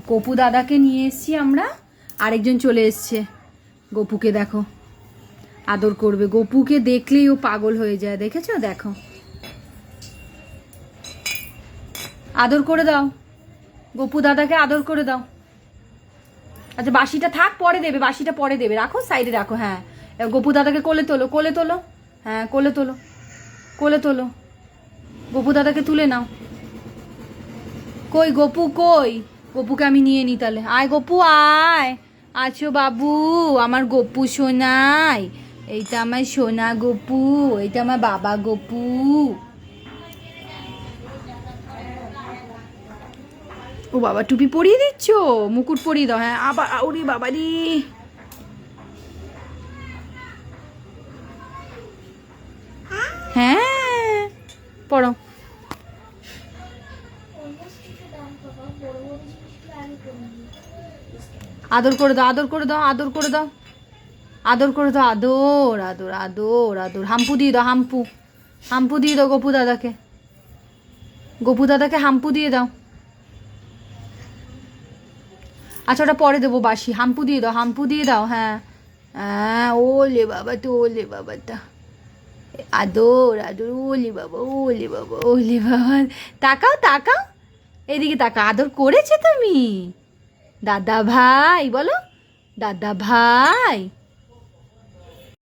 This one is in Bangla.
গপু দাদাকে নিয়ে এসছি আমরা, আরেকজন চলে এসছে। গপুকে দেখো আদর করবে, গপুকে দেখলেই ও পাগল হয়ে যায়, দেখেছো? দেখো আদর করে দাও, গপু দাদাকে আদর করে দাও। আচ্ছা বাসিটা থাক, পরে দেবে, বাসিটা পরে দেবে, রাখো সাইডে রাখো। হ্যাঁ গপু দাদাকে কোলে তোলো, কোলে তোলো, হ্যাঁ কোলে তোলো, কোলে তোলো, গপু দাদাকে তুলে নাও। কই গপু কই? গপুকে আমি নিয়ে নিই তাহলে। আয় গপু আয়, আছো বাবু আমার গপু সোনাই, এইটা আমার সোনা গপু, এইটা আমার বাবা গপু। ও বাবা টুপি পরিয়ে দিচ্ছ, মুকুট পরিয়ে দাও। হ্যাঁ আবার ওরে বাবারি, হ্যাঁ পড়ো। আদর করে দাও, আদর করে দাও, আদর করে দাও, আদর করে দাও, আদর আদর আদর আদর। হাম্পু দিয়ে দাও, হাম্পু, হাম্পু দিয়ে দাও গপু দাদাকে, গপু দাদাকে হাম্পু দিয়ে দাও। আচ্ছা ওটা পরে দেবো বাসি, হাম্পু দিয়ে দাও, হাম্পু দিয়ে দাও। হ্যাঁ হ্যাঁ ওলে বাবা তো, ওলে বাবাটা, আদর আদর, ওলে বাবা, ওলে বাবা, ওলে বাবা। তাকাও তাকাও, এদিকে তাকাও, আদর করেছে তুমি? দাদা ভাই বলো, দাদা ভাই।